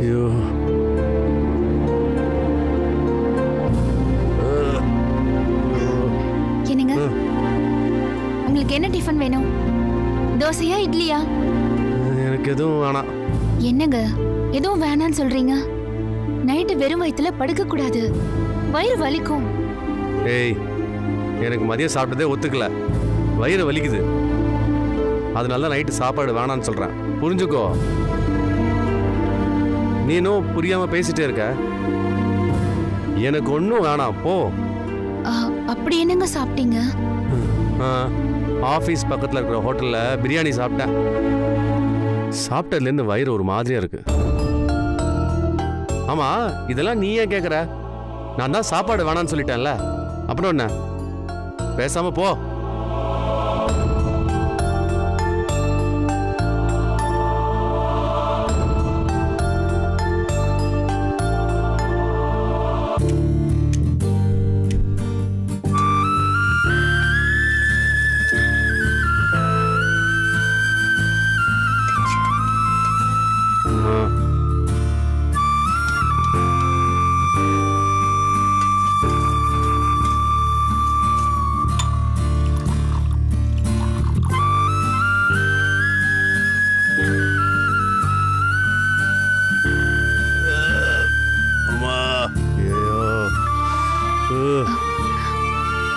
ஐயோ, என்னங்க உங்களுக்கு என்ன டிஃபன் வேணும்? தோசையா இட்லியா? எனக்கு எதுவும் வேணாம். என்னங்க எதுவும் வேணான்னு சொல்றீங்க? நைட்டு வெறும் வயித்துல படுக்க கூடாது, வயிறு வலிக்கும். ஏய், எனக்கு மதியம் சாப்பிட்டதே ஒத்துக்கல, வயிறு வலிக்குது. அதனால தான் நைட்டு சாப்பாடு வேணான்னு சொல்றேன், புரிஞ்சுக்கோ. நீனும் புரியாம பேசிட்டே இருக்க. எனக்கு ஒன்றும் வேணாம், போ. அப்படி என்னங்க சாப்பிட்டீங்க? ஆஃபீஸ் பக்கத்தில் இருக்கிற ஹோட்டலில் பிரியாணி சாப்பிட்டேன். சாப்பிட்டதுலேருந்து வயிறு ஒரு மாதிரியா இருக்கு. ஆமா, இதெல்லாம் நீ ஏன் கேட்குற? நான் தான் சாப்பாடு வேணான்னு சொல்லிட்டேன்ல, அப்புறம் என்ன? பேசாம போ.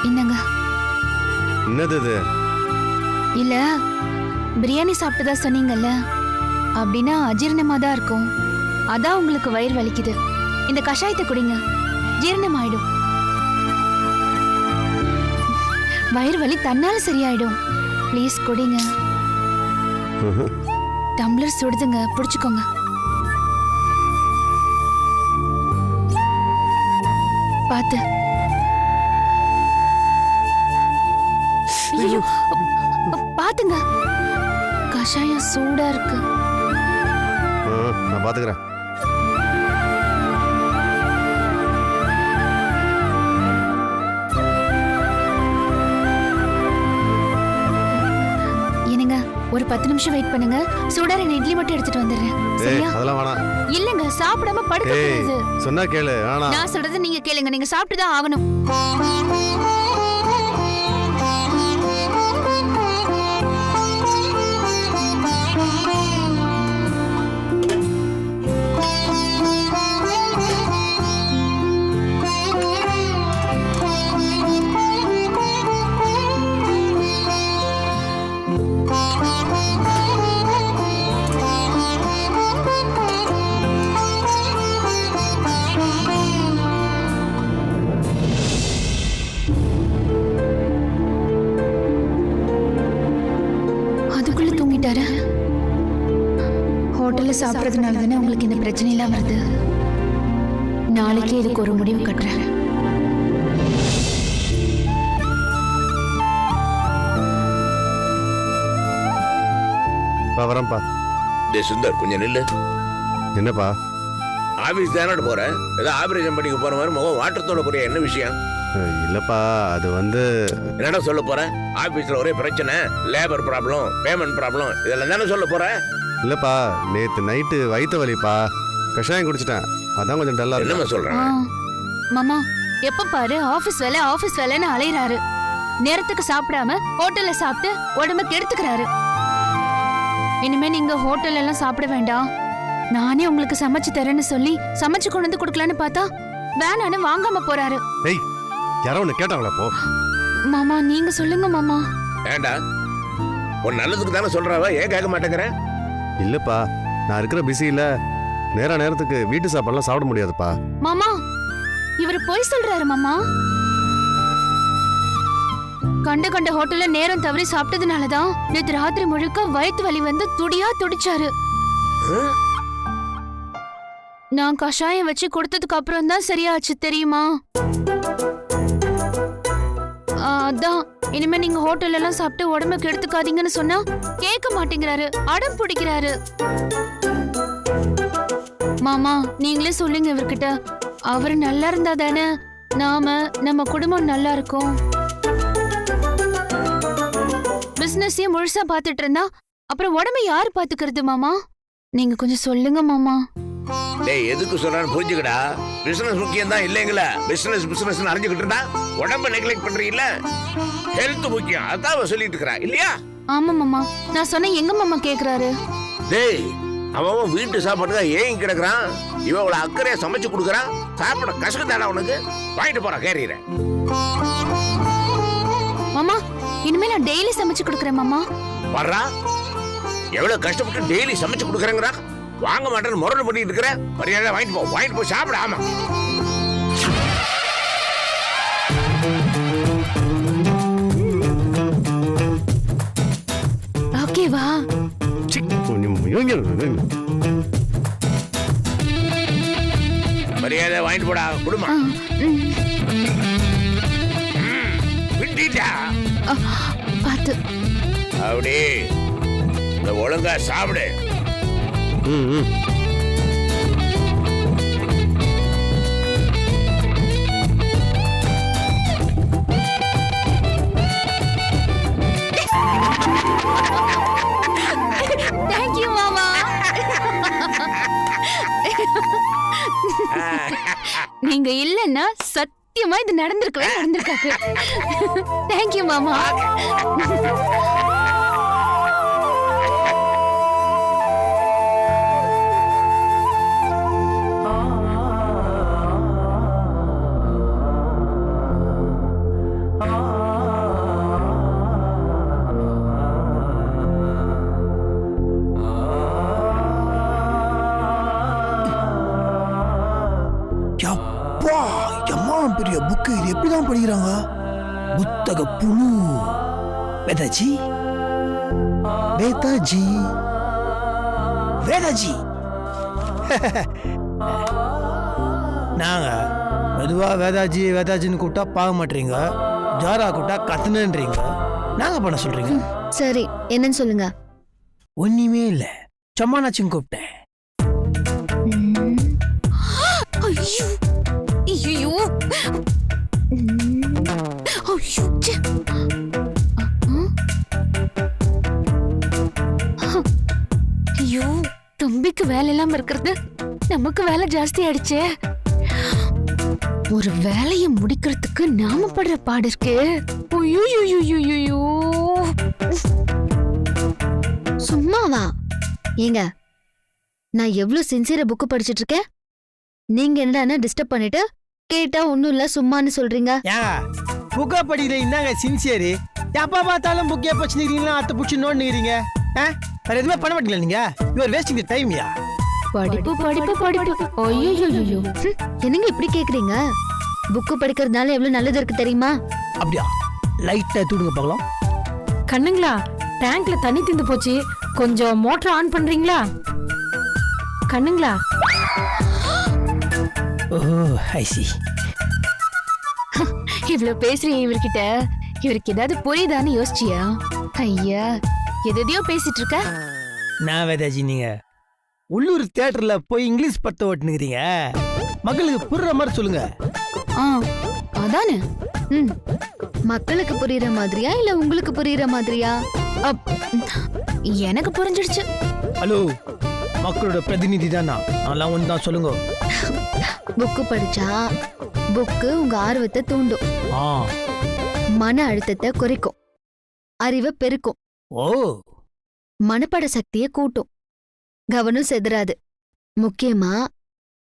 என்னங்க? என்னது இது? இல்ல, பிரியாணி சாப்பிட்டதா சொன்னீங்கல்ல, அப்படின்னா அஜீரணமா தான் இருக்கும். அதான் உங்களுக்கு வயிறு வலிக்குது. இந்த கஷாயத்தை குடிங்க, ஜீரணம் ஆயிடும். வயிறு வலி தன்னால சரியாயிடும். ப்ளீஸ் குடிங்க. டம்ளர் சுடுதுங்க, பிடிச்சுக்கோங்க. பாத்து. ஐயோ, பாத்துங்க, கஷாயம் சூடா இருக்கு. நான் பாத்துக்கிறேன். என்னங்க, ஒரு 10 நிமிஷம் வெயிட் பண்ணுங்க. சூடா 2 இட்லி மட்டும் எடுத்துட்டு வந்துடுறேன். சரியா? அதெல்லாம் வேணாம். இல்லங்க, சாப்பிடாம படுக்க கூடாது. சொன்னா கேளு. வேணாம். நான் சொல்றது நீங்க கேளுங்க. நீங்க சாப்பிட்டு தான் ஆகணும். ஹோட்டல்ல சாப்பிடுறதுனால தானே உங்களுக்கு இந்த பிரச்சனை எல்லாம் வருது. நாளைக்கே இதுக்கு ஒரு முடிவு கட்டுறேன். வரேன்ப்பா. டேய் சுந்தர், கொஞ்சம் நில்லு. என்னப்பா? ஆபீஸ் தானே போறேன், ஏதோ ஆபரேஷன் பண்ணிக்க போற மாதிரி முகம் வாட்டத்தோட போறிய, என்ன விஷயம்? இல்லப்பா, அது வந்து என்னடா சொல்ல போற? ஆபீஸ்ல ஒரே பிரச்சனை, லேபர் ப்ராப்ளம், பேமெண்ட் ப்ராப்ளம், இதெல்லாம் தானே சொல்ல போற? இல்லப்பா, நேத்து நைட்டு வயிற்று வலிப்பா, கஷாயம் குடிச்சிட்டேன், அதான் கொஞ்சம் டல்லா இருக்கு. என்ன சொல்றேன் மாமா? எப்ப பாரு ஆபீஸ் வேலைன்னு அலையறாரு. நேரத்துக்கு சாப்பிடாம ஹோட்டல்ல சாப்பிட்டு உடம்ப கெடுத்துக்கிறாரு. இனிமே நீங்க ஹோட்டல்ல எல்லாம் சாப்பிட வேண்டாம், நானே உங்களுக்கு சமைச்சு தரேன்னு சொல்லி சமைச்சு கொண்டு வந்து கொடுக்கலான்னு பார்த்தா வேணான்னு வாங்காம போறாரு. ஏய், யாரோ ஒன்னு கேட்டாங்களா? போ மாமா, நீங்க சொல்லுங்க மாமா. ஏண்டா, உன் நல்லதுக்கு தானே சொல்றவ, ஏன் கேட்க மாட்டேங்கிறேன்? இல்லப்பா, நான் இருக்கிற பிஸியில நேரத்துக்கு வீட்டு சாப்பாடுலாம் சாப்பிட முடியாதுப்பா. மாமா, இவர் போய் சொல்றாரு மாமா. கண்ட ஹோட்டல்ல நேரம் தவறி சாப்பிட்டதுனாலதான் நேத்து ராத்திரி முழுக்க வயிற்று வலி வந்து துடியா துடிச்சாரு. நான் கஷாயம் வச்சு கொடுத்ததுக்கு அப்புறம் தான் சரியாச்சு, தெரியுமா? அதான் இனிமே நீங்க ஹோட்டல்ல எல்லாம் சாப்பிட்டு உடம்புக்கு எடுத்துக்காதீங்கன்னு சொன்னா கேட்க மாட்டேங்கிறாரு, அடம் பிடிக்கிறாரு. மாமா, நீங்களே சொல்லுங்க இவர்கிட்ட. அவரு நல்லா இருந்தா தானே நம்ம குடும்பம் நல்லா இருக்கும். பிசினஸையும் முழுசா பாத்துட்டு இருந்தா அப்புறம் உடம்ப யாரு பாத்துக்கிறது மாமா? நீங்க கொஞ்சம் சொல்லுங்க மாமா. டேய் எதுக்கு சொல்றான்னு புரிஞ்சுக்கடா. பிசினஸ் முக்கியம் தான் இல்லைங்களா? பிசினஸ் அறிஞ்சுக்கிட்டு இருந்தா உடம்ப நெக்லெக்ட் பண்றீங்கல்ல. ஹெல்த் முக்கியம், அதான் சொல்லிட்டு இருக்கா இல்லையா? ஆமா மாமா, நான் சொன்ன எங்க மாமா கேக்குறாரு? டேய் அவன் வீட்டு சாப்பாடு தான் ஏன் கிடக்குறான். இவளை அக்கறையா சமைச்சு கொடுக்குறான். சாப்பிட கசக்கு தாடா உனக்கு. வாங்கிட்டு போறான் கேரியற. மாமா இனிமே நான் டெய்லி சமைச்சு கொடுக்குறேன் மாமா. வர்றா எவ்வளவு கஷ்டப்பட்டு டெய்லி சமைச்சு கொடுக்குறேங்கிறா. வாங்க மாட்டேன்னு முரடு பண்ணிட்டு இருக்கிற. மரியாதை வாங்கிட்டு போ சாப்பிட. ஆமா ஓகேவா? மரியாதை வாங்கிட்டு போடா குடுமா. விட்டா பாத்து அப்படி இந்த ஒழுங்கா சாப்பிடு. தேங்க்யூ மாமா. நீங்க இல்லன்னா சத்தியமா இது நடந்திருக்காது. தேங்க்யூ மாமா. பெரிய புக்கு இது எப்படிதான் படிக்கிறாங்க? புத்தக புழு. வேதாஜி வேதாஜி வேதாஜி. நாங்க மெதுவா வேதாஜி வேதாஜின்னு கூப்பிட்டா பார்க்க மாட்டீங்க, ஜாரா கூப்பிட்டா கத்துனன்றீங்க. நாங்க பண்ண சொல்றீங்க. சரி என்னன்னு சொல்லுங்க. ஒண்ணுமே இல்ல, சம்மானாச்சும் கூப்பிட்டேன். ஐயோ ஐயோ தம்பிக்கு வேலை இல்லாம இருக்கிறது நமக்கு வேலை ஜாஸ்தி ஆயிடுச்சே. ஒரு வேலையை முடிக்கிறதுக்கு நாம படுற பாடு இருக்கு. ஐயோ சும்மாவா? ஏங்க நான் எவ்வளவு சின்சியரா புக்கு படிச்சிட்டு இருக்கேன். நீங்க என்னடா டிஸ்டர்ப் பண்ணிட்டு கேட்டா ஒண்ணும் இல்ல சும்மான்னு சொல்றீங்க. புக்கா படிக்கிற இந்தாங்க சின்சியரு. எப்ப பார்த்தாலும் புக் எப்ப வச்சுக்கிறீங்களா அத்தை புடிச்சு நோண்டுக்கிறீங்க. வேற எதுவுமே பண்ண மாட்டீங்களா நீங்க? You are wasting the time. யா படிப்பு. ஐயோ என்னங்க இப்படி கேக்குறீங்க? புக்கு படிக்கிறதுனால எவ்வளவு நல்லது இருக்கு தெரியுமா? அப்படியா? லைட்டா தூடுங்க பார்க்கலாம். கண்ணுங்களா, டேங்க்ல தண்ணி தீந்து போச்சு, கொஞ்சம் மோட்டர் ஆன் பண்றீங்களா? கண்ணுங்களா. ஓ ஐ சி. இவ்வளவு பேசுறீங்க இவர்கிட்ட, இவருக்கு ஏதாவது புரியுதான்னு யோசிச்சியா? ஐயா எதையோ பேசிட்டு இருக்க. நான் வேதாஜி, நீங்க உள்ளூர் தியேட்டர்ல போய் இங்கிலீஷ் படத்தை ஓட்டுனுக்கிறீங்க. மக்களுக்கு புரியுற மாதிரி சொல்லுங்க. அதானே. மக்களுக்கு புரியுற மாதிரியா இல்ல உங்களுக்கு புரியுற மாதிரியா? எனக்கு புரிஞ்சிடுச்சு. ஹலோ, மக்களோட பிரதிநிதி தான் நான் ஒன்று தான் சொல்லுங்க. புக்கு படிச்சா புக்கு உங்க ஆர்வத்தை தூண்டும், மன அழுத்தத்தை குறைக்கும், அறிவை பெருக்கும், ஓ மனப்பாட சக்தியை கூட்டும், கவனம் செதறாது, முக்கியமா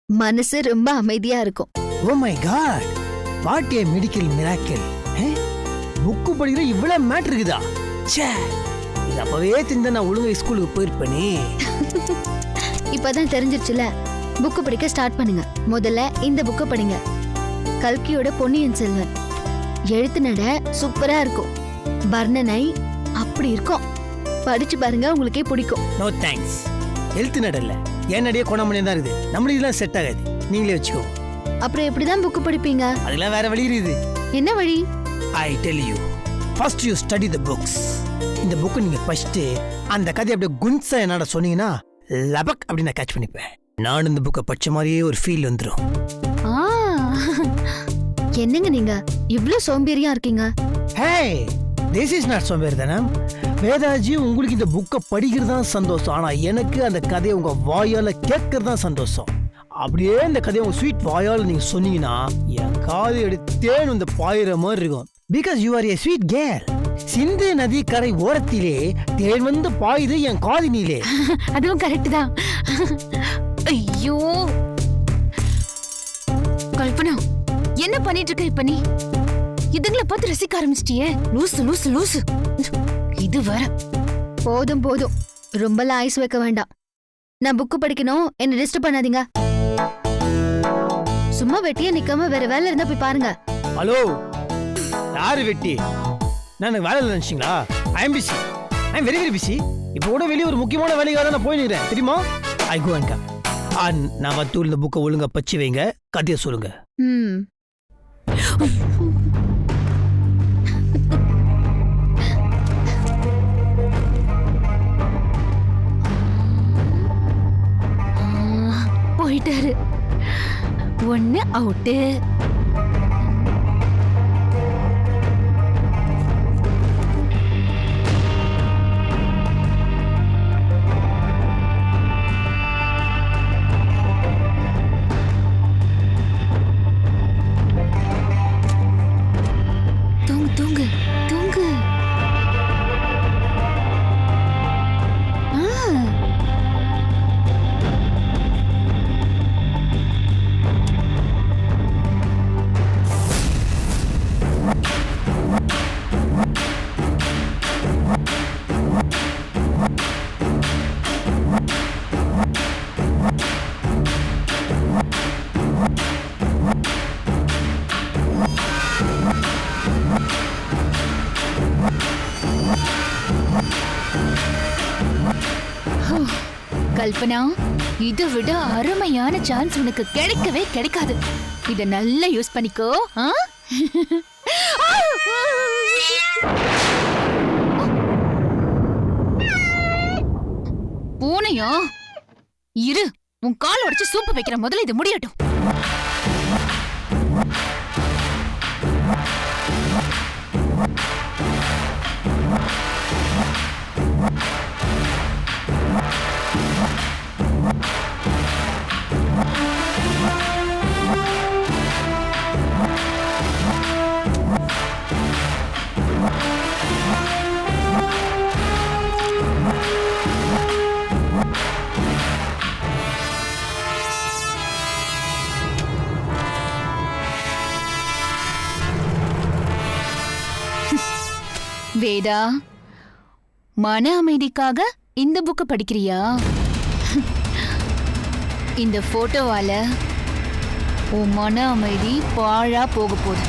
மனசு ரொம்ப அமைதியா இருக்கும். Oh my god, what a medical miracle. Book படிக்கிற இவ்வளவு மேட்டர் இருக்குதா? ச்சே, இது அப்பவே தெரிஞ்சா நான் ஒழுங்கா ஸ்கூலுக்கு போயிருப்பேனே. இப்பதான் தெரிஞ்சிருச்சுல, புக்கு படிக்க ஸ்டார்ட் பண்ணுங்க. முதல்ல இந்த புக்கை படிங்க, கல்கியோட பொன்னியின் செல்வன். எழுத்து நட சூப்பரா இருக்கும், வர்ணனை அப்படி இருக்கும். படிச்சு பாருங்க, உங்களுக்கே பிடிக்கும். நோ தேங்க்ஸ், எழுத்து நட இல்ல, என் நடைய கொண்டாமணியா தான் இருக்குது. நம்மளுக்கு இதெல்லாம் செட் ஆகாது, நீங்களே வச்சுக்கோ. அப்புறம் எப்படிதான் புக்கு படிப்பீங்க? அதெல்லாம் வேற வழி இருக்குது. என்ன வழி? I tell you, first you study the books. இந்த புக்கை நீங்க படிச்சுட்டு அந்த கதையை அப்படியே குன்சா என்னோட சொன்னீங்கன்னா லபக் அப்படி நான் கேட்ச் பண்ணிப்பேன். நான் இந்த புக்கை படிச்ச மாதிரியே ஒரு ஃபீல் வந்துடும். என்னங்க நீங்க இவ்ளோ சோம்பேறியா இருக்கீங்க? ஹே, திஸ் இஸ் நாட் சோம்பேறித்தனம். வேதாஜி, உங்களுக்கு இந்த புக்கை படிக்கிறது தான் சந்தோஷம், ஆனா எனக்கு அந்த கதையை உங்க வாயால கேட்கறது தான் சந்தோஷம். அப்படியே இந்த கதையை உங்க ஸ்வீட் வாயால நீங்க சொன்னீங்கன்னா என் காது எடுத்தேன் இந்த பாயிற மாதிரி இருக்கும். Because you are a sweet girl. Sindhu நதி கரை ஓரத்திலே தேன் வந்து பாயுது என் காதினிலே. அதுவும் கரெக்ட் தான். ஐயோ கல்பனா, என்ன பண்ணிட்டு இருக்க இப்ப நீ? இதுங்களை பார்த்து ரசிக்க ஆரம்பிச்சிட்டியே. லூசு லூசு லூசு. இது வர போதும் போதும், ரொம்பலாம் ஐஸ் வைக்க வேண்டாம். நான் புக்கு படிக்கணும், என்ன டிஸ்டர்ப் பண்ணாதீங்க. சும்மா வெட்டியே நிக்காம வேற வேலை இருந்தா போய் பாருங்க. ஹலோ, யாரு வெட்டி? நான் வேலை நினைச்சீங்களா? I am busy, I am very very busy. இப்போ கூட வெளியே ஒரு முக்கியமான வேலைக்காக தான் நான் போய் நிற்கிறேன், தெரியுமா? ஐ கோ அண்ட் கம். நான் வத்தூர் இந்த புக்கை ஒழுங்கா பச்சு வைங்க, கதையை சொல்லுங்க. போயிட்டாரு. ஒண்ணு அவுட்டு. தூங்கு தூங்கு. கல்பனா, இதை விட அருமையான சான்ஸ் உனக்கு கிடைக்கவே கிடைக்காது. இத நல்லா யூஸ் பண்ணிக்கோ. பூனையா? இரு, உன் கால் உடைச்சு சூப்பு வைக்கிற. முதல்ல இது முடியட்டும். வேதா, மன அமைதிக்காக இந்த புக்க படிக்கிறியா? இந்த போட்டோவால உன் மன அமைதி பாழா போக போகுது.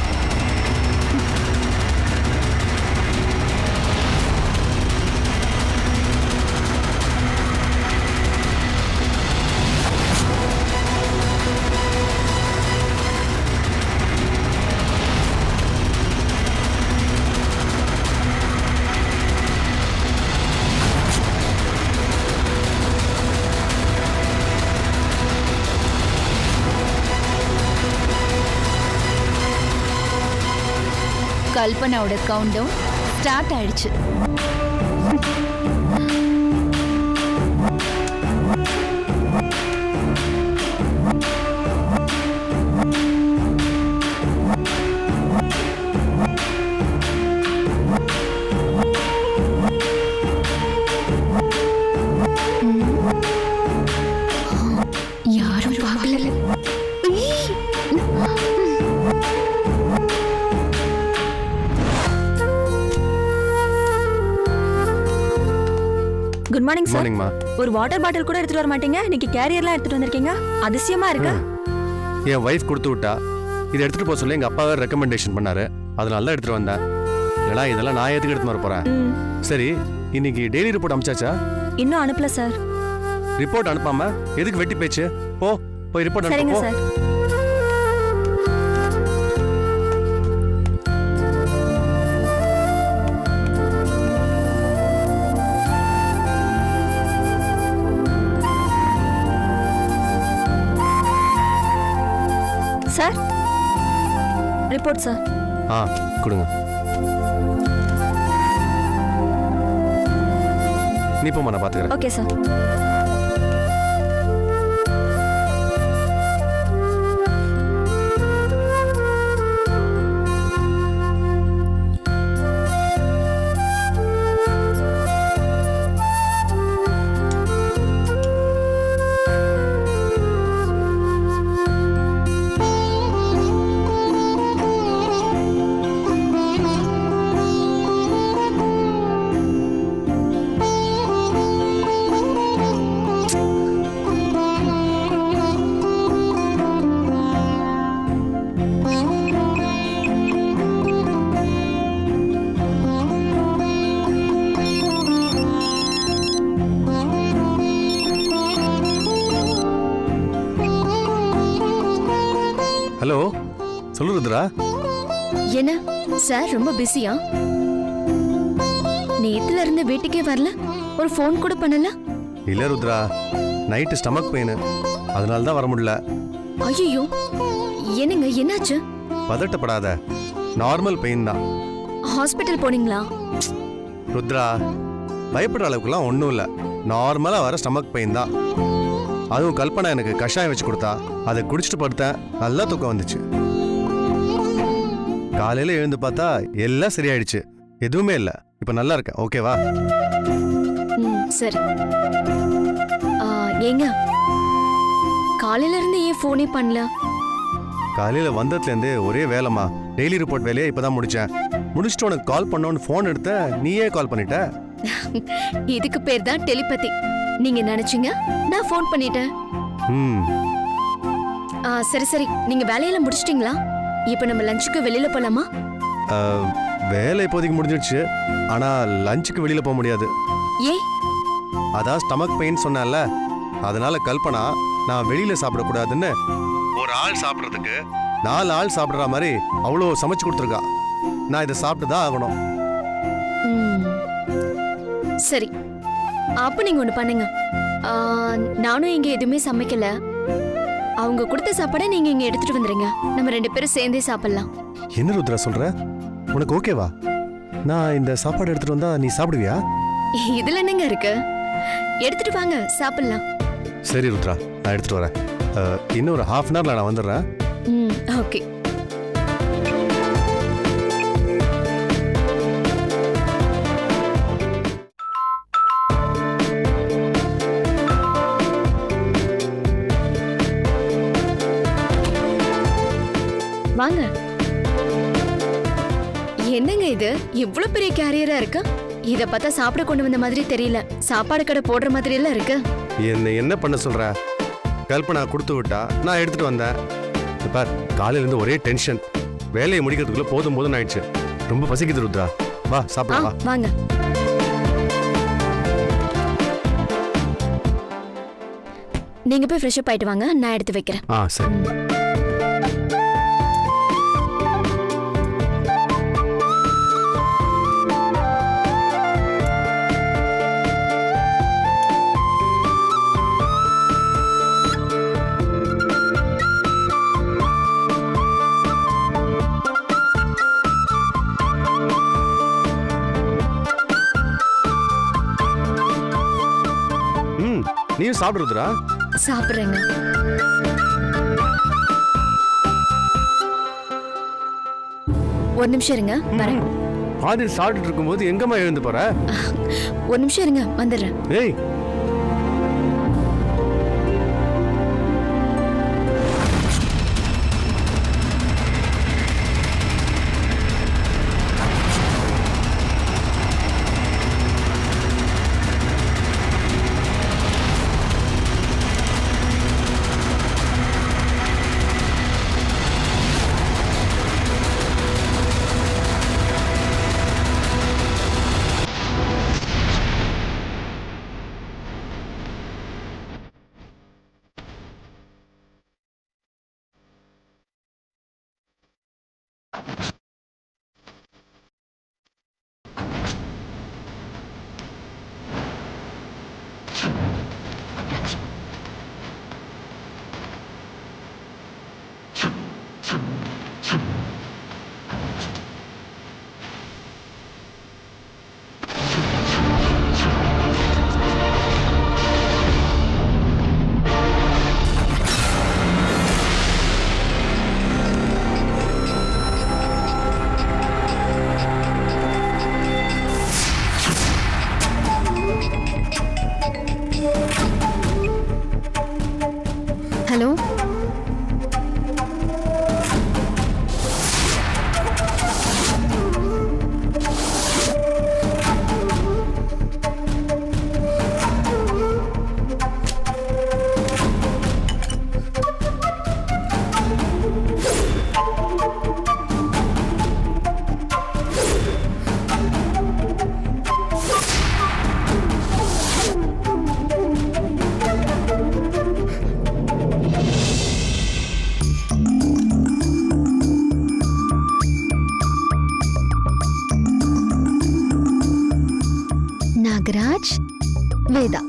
கல்பனாவோட கவுண்ட் டவுன் ஸ்டார்ட் ஆயிடுச்சு. யாரும் பார்க்கல. Good morning sir. மார்னிங்மா. ஒரு வாட்டர் பாட்டில் கூட எடுத்துட்டு வர மாட்டீங்க. இன்னைக்கு கேரியர்லாம் எடுத்துட்டு வந்திருக்கீங்க. அதிசயமா இருக்கு. என் வைஃப் கொடுத்து விட்டா. இதை எடுத்துட்டு போக சொல்லி எங்க அப்பா வேற ரெக்கமெண்டேஷன் பண்ணாரு. அதனால தான் எடுத்துட்டு வந்தேன். இல்லைனா இதெல்லாம் நான் எதுக்கு எடுத்து வர போறேன்? சரி, இன்னைக்கு டெய்லி ரிப்போர்ட் அனுப்பிச்சாச்சா? இன்னும் அனுப்பல சார். ரிப்போர்ட் அனுப்பாம எதுக்கு வெட்டி பேச்சு? போய் ரிப்போர்ட் சரிங்க அனுப்பு. சார். Sir, report sir. கொடுங்க. நீ போமா, நான் பாத்துக்கிறேன். Okay sir. ஹலோ, சொல்லு ருத்ரா. என்ன சார் ரொம்ப பிஸியா? நேத்துல இருந்து வீட்டுக்கே வரல, ஒரு ஃபோன் கூட பண்ணல. இல்ல ருத்ரா, நைட்டு ஸ்டமக் பெயின், அதனால தான் வர முடியல. ஐயோ, என்னங்க என்னாச்சு? பதட்டப்படாத, நார்மல் பெயின் தான். ஹாஸ்பிட்டல் போனீங்களா? ருத்ரா, பயப்படுற அளவுக்குலாம் ஒன்றும் இல்லை, நார்மலாக வர ஸ்டமக் பெயின் தான். அதுவும் கல்பனா எனக்கு கஷாயம் வச்சு கொடுத்தா, அதை குடிச்சிட்டு படுத்தேன், நல்லா தூக்கம் வந்துச்சு. காலையில் எழுந்து பார்த்தா எல்லாம் சரியாயிடுச்சு, எதுவுமே இல்லை, இப்போ நல்லா இருக்கேன். ஓகேவா? சரி. ஏங்க காலையில இருந்து ஏன் ஃபோனே பண்ணல? காலையில் வந்ததுலேருந்து ஒரே வேலைமா, டெய்லி ரிப்போர்ட் வேலையை இப்போ தான் முடித்தேன். முடிச்சுட்டு உனக்கு கால் பண்ணோன்னு ஃபோன் எடுத்த, நீயே கால் பண்ணிட்ட. இதுக்கு பேர் தான் டெலிபதி. நீங்க நினைச்சீங்க, நான் ஃபோன் பண்ணிட்டேன். சரி சரி, நீங்க வேலையெல்லாம் முடிச்சிட்டீங்களா? இப்போ நம்ம லஞ்சுக்கு வெளியில போலாமா? வேலை இப்போதைக்கு முடிஞ்சிடுச்சு, ஆனால் லஞ்சுக்கு வெளியில் போக முடியாது. ஏன்? அதான் ஸ்டமக் பெயின் சொன்னேன்ல, அதனால கல்பனா நான் வெளியில் சாப்பிடக்கூடாதுன்னு ஒரு ஆள் சாப்பிட்றதுக்கு 4 ஆள் சாப்பிட்ற மாதிரி அவ்வளோ சமைச்சு கொடுத்துருக்கா. நான் இதை சாப்பிட்டு தான் ஆகணும். சரி, அப்ப நீங்க ஒண்ணு பண்ணுங்க. நானும் இங்க எதுவுமே சமைக்கல, அவங்க கொடுத்த சாப்பாடை நீங்க இங்க எடுத்துட்டு வந்துருங்க. நம்ம 2 பேரும் சேர்ந்தே சாப்பிடலாம். என்ன ருத்ரா சொல்ற? உனக்கு ஓகேவா? நான் இந்த சாப்பாடு எடுத்துட்டு வந்தா நீ சாப்பிடுவியா? இதுல என்னங்க இருக்கு, எடுத்துட்டு வாங்க சாப்பிடலாம். சரி ருத்ரா, நான் எடுத்துட்டு வரேன். இன்னும் ஒரு ½ அன் ஹவர்ல நான் வந்துடுறேன். ஓகே. வாங்க. என்னங்க இது, இவ்ளோ பெரிய கேரியரா இருக்கு? இத பார்த்தா சாப்பிட கொண்டு வந்த மாதிரி தெரியல, சாப்பாடு கடை போடுற மாதிரி எல்லாம் இருக்கு. என்ன பண்ண சொல்ற? கல்பனா கொடுத்து விட்டா, நான் எடுத்துட்டு வந்தேன். பார், காலையிலேருந்து ஒரே டென்ஷன், வேலையை முடிக்கிறதுக்குள்ள போதும் போதும் ஆயிடுச்சு. ரொம்ப பசிக்குது ருத்ரா, வா சாப்பிடலாம். வாங்க. நீங்க போய் ஃப்ரெஷ் அப் ஆயிட்டு வாங்க, நான் எடுத்து வைக்கிறேன். சரி. நீயும் சாப்பிடுறதுரா? சாப்பிடுறேங்க. ஒரு நிமிஷம் இருங்க, வரேன். பாதி சாப்பிட்டு இருக்கும்போது எங்கம்மா எழுந்து போற? ஒரு நிமிஷம் இருங்க, வந்துடுறேன். ஏய், மச் வேதா